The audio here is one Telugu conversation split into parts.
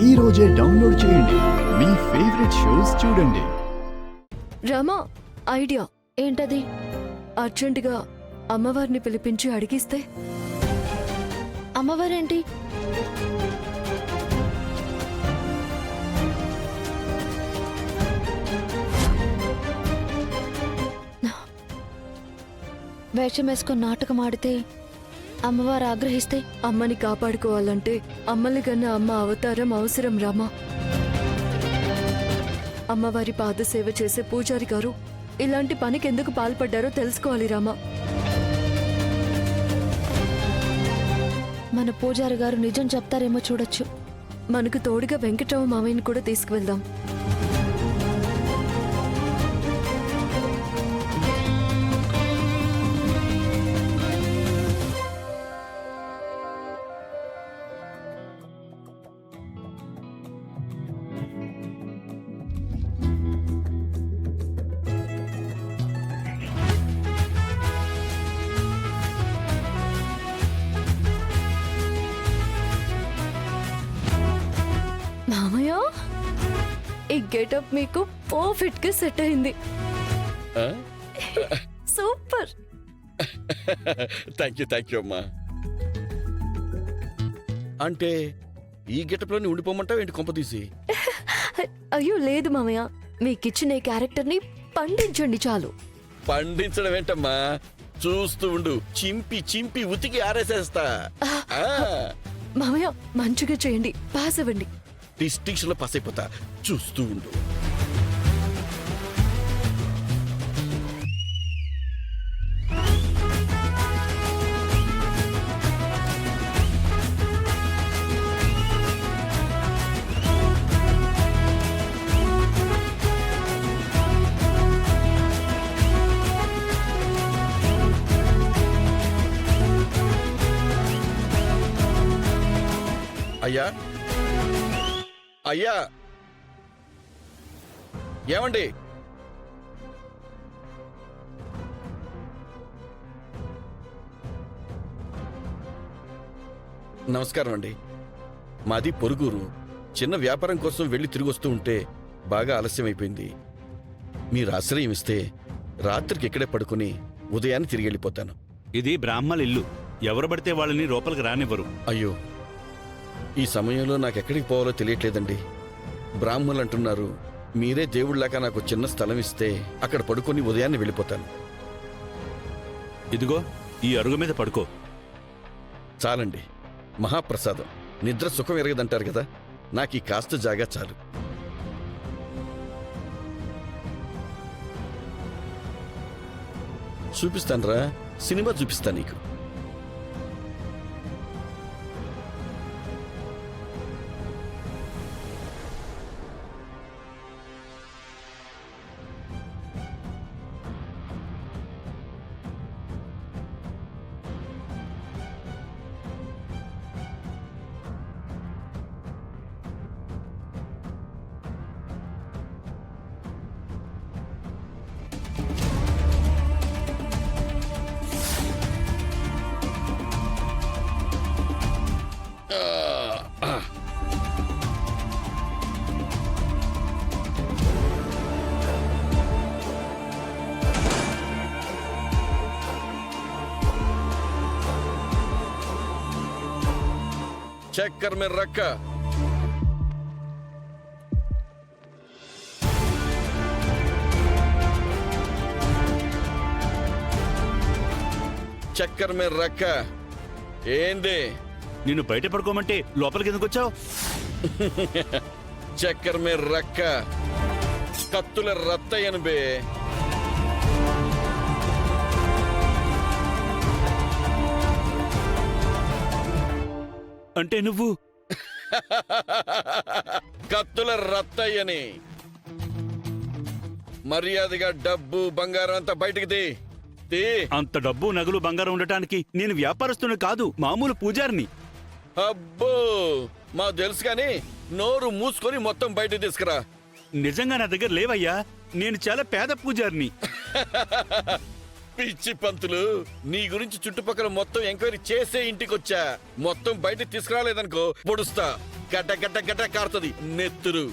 ఈ రోజే డౌన్లోడ్ చేయండి. మీ ఫేవరెట్ షోస్ చూడండి. రామా, ఐడియా ఏంటది? అర్జెంటుగా అమ్మవారిని పిలిపించి అడిగిస్తే? అమ్మవారేంటి? వేషం వేసుకొని నాటకం ఆడితే అమ్మవారు ఆగ్రహిస్తే? అమ్మని కాపాడుకోవాలంటే అమ్మని కన్నా అమ్మ అవతారం అవసరం రామా. అమ్మవారి పాదసేవ చేసే పూజారి గారు ఇలాంటి పనికి ఎందుకు పాల్పడ్డారో తెలుసుకోవాలి రామా. మన పూజారి గారు నిజం చెప్తారేమో చూడొచ్చు. మనకు తోడుగా వెంకట్రావు మామయ్యని కూడా తీసుకువెళ్దాం. మామయ్య, ఈ గెటప్ మీకు పర్ఫెక్ట్ గా సెట్ అయింది. సూపర్. థ్యాంక్ యూ అమ్మా. అంటే ఈ గెటప్ లోని ఉండిపోమంటావు ఏంటి కొంపతీసి? అయ్యో లేదు మామయ్య, మీకిచ్చిన ఈ క్యారెక్టర్ ని పండించండి చాలు. పండించడం ఏంటమ్మా, చూస్తూ ఉండు, చింపి చింపి ఉతికి ఆరేసేస్తా. మామయ్య మంచిగా చేయండి, పాస్ అవ్వండి. డిస్టింక్షన్ లో పాస్ అయిపోతా, చూస్తూ ఉండు. అయ్యా అయ్యా, ఏమండి? నమస్కారం అండి. మాది పొరుగురు. చిన్న వ్యాపారం కోసం వెళ్ళి తిరిగి వస్తూ ఉంటే బాగా ఆలస్యం అయిపోయింది. మీరు ఆశ్రయం ఇస్తే రాత్రికి ఇక్కడే పడుకుని ఉదయాన్ని తిరిగి వెళ్ళిపోతాను. ఇది బ్రాహ్మణ ఇల్లు, ఎవరు పడితే వాళ్ళని లోపలికి రానివ్వరు. అయ్యో, ఈ సమయంలో నాకెక్కడికి పోవాలో తెలియట్లేదండి. బ్రాహ్మణులు అంటున్నారు, మీరే దేవుళ్లాగా నాకు చిన్న స్థలం ఇస్తే అక్కడ పడుకొని ఉదయాన్నే వెళ్ళిపోతాను. ఇదిగో ఈ అరుగు మీద పడుకో. చాలండి, మహాప్రసాదం. నిద్ర సుఖం ఎరగదంటారు కదా, నాకు ఈ కాస్త జాగా చాలు. చూపిస్తానురా, సినిమా చూపిస్తా నీకు. चक्कर में रखा। చక్కర్ మీద రక్క. ఏంది నిన్ను బయట పడుకోమంటే లోపలికి ఎందుకు వచ్చావు? చక్కర్ మీద రక్క, కత్తుల రత్తయ్యను బే. అంటే నువ్వు కత్తుల రత్తయ్యని. మర్యాదగా డబ్బు బంగారం అంతా బయటికి తీ. అంత డబ్బు నగలు బంగారం ఉండటానికి నేను వ్యాపారస్తుని కాదు, మామూలు పూజారిని. అబ్బో, మా తెలుసు కానీ నోరు మూసుకొని మొత్తం బయట తీసుకురా. నిజంగా నా దగ్గర లేవయ్యా, నేను చాలా పేద పూజారిని. పిచ్చి పంతులు, నీ గురించి చుట్టుపక్కల మొత్తం ఎంక్వైరీ చేసే ఇంటికొచ్చా. మొత్తం బయట తీసుకురాలేదనుకో పొడుస్తా. గడ్డ గడ్డ గడ్డ కారుతుంది నెత్తురు.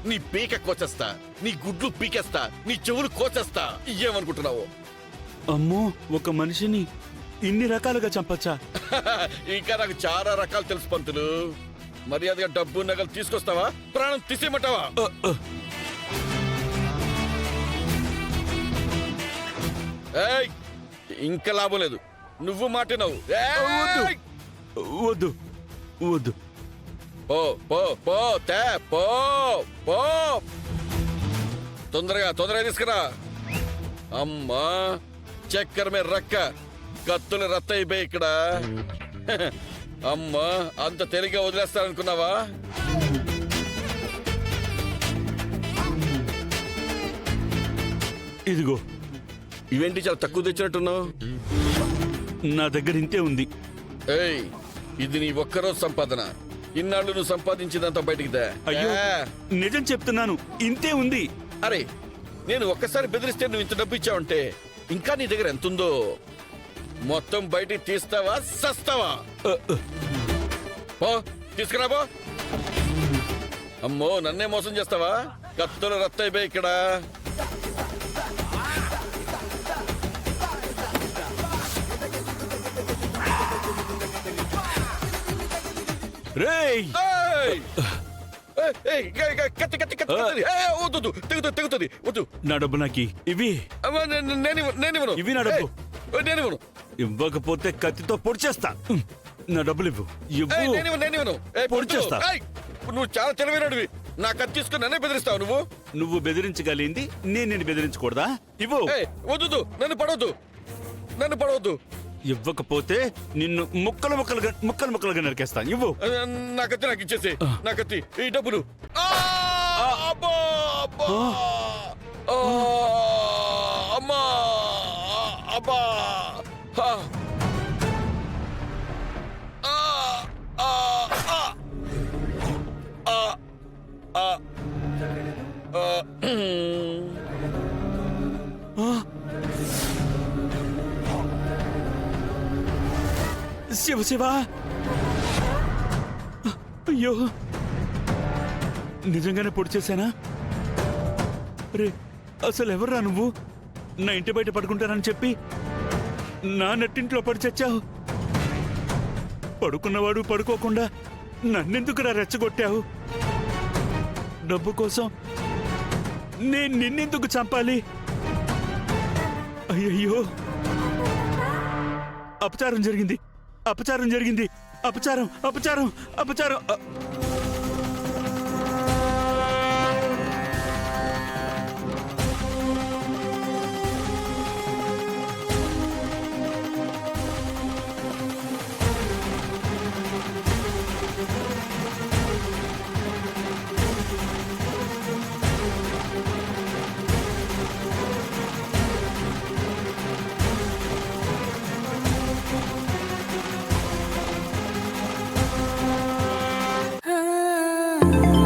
నీ పీక కోచేస్తా, నీ గుడ్లు పీకేస్తా, నీ చెవులు కోచేస్తా. ఏమనుకుంటున్నావు? అమ్మో, ఒక మనిషిని ఇన్ని రకాలుగా చంపచ్చా? ఇంకా నాకు చాలా రకాలు తెలుసు పంతులు. మర్యాదగా డబ్బు నగలు తీసుకొస్తావా, ప్రాణం తీసేయమంటావా? ఏయ్, ఇంకా లాభం లేదు. నువ్వు మాటినవు. వద్దు వద్దు. పో పో పో తే పో పో. తొందరగా తీసుకురా. అమ్మా, చక్కెర మీద రక్క, కత్తులు రత్త అయిపోయి ఇక్కడ. అమ్మా, అంత తేలిగ్గా వదిలేస్తారనుకున్నావా? ఇదిగో. ఇవేంటి చాలా తక్కువ తెచ్చినట్టున్నావు? నా దగ్గర ఇంతే ఉంది. ఏయ్, ఇది నీ ఒక్కరోజు సంపాదన. ఇన్నాళ్ళు నువ్వు సంపాదించిందంతా బయటికి దా. అయ్యో, నిజం చెప్తున్నాను, ఇంతే ఉంది. అరే, నేను ఒక్కసారి బెదిరిస్తే నువ్వు ఇంత డబ్బు ఇచ్చావంటే ఇంకా నీ దగ్గర ఎంతుందో మొత్తం బయటికి తీస్తావా, సస్తావా? పో, తీసుకురా పో. అమ్మో, నన్నే మోసం చేస్తావా? కత్తులు రత్తయిపోయి ఇక్కడ. రేయ్, కత్తి కత్తి కత్తి వద్దు, తెగుతుంది వద్దు. నా డబ్బు నాకి ఇవి. నేనివ్వను. ఇవి నా డబ్బు. నేనివ్వను. ఇవ్వకపోతే కత్తితో పొడిచేస్తా. నా డబ్బులు ఇవ్వు. నేనివ్వను. పొడిచేస్తా. నువ్వు చాలా తెలివైనడివి. నా కత్తి తీసుకుని నన్నే బెదిరిస్తావు నువ్వు. నువ్వు బెదిరించగలిగింది నేను నిన్ను బెదిరించకూడదా? ఇవ్వు. వద్దు, నన్ను పడవద్దు. ఇవ్వకపోతే నిన్ను ముక్కలుగా నరికేస్తాను. ఇవ్వు. నా కత్తి నాకు ఇచ్చేసి. నా కత్తి, ఈ డబ్బులు. అమ్మా, అబ్బా. శివ, అయ్యో, నిజంగానే పొడి చేశానా? రే, అసలు ఎవర్రా నువ్వు? నా ఇంటి బయట పడుకుంటానని చెప్పి నా నెట్టింట్లో పడి చచ్చావు. పడుకున్నవాడు పడుకోకుండా నన్నెందుకురా రెచ్చగొట్టావు? డబ్బు కోసం నేను నిన్నెందుకు చంపాలి? అయ్యయ్యో, అపచారం జరిగింది. అపచారం. Ah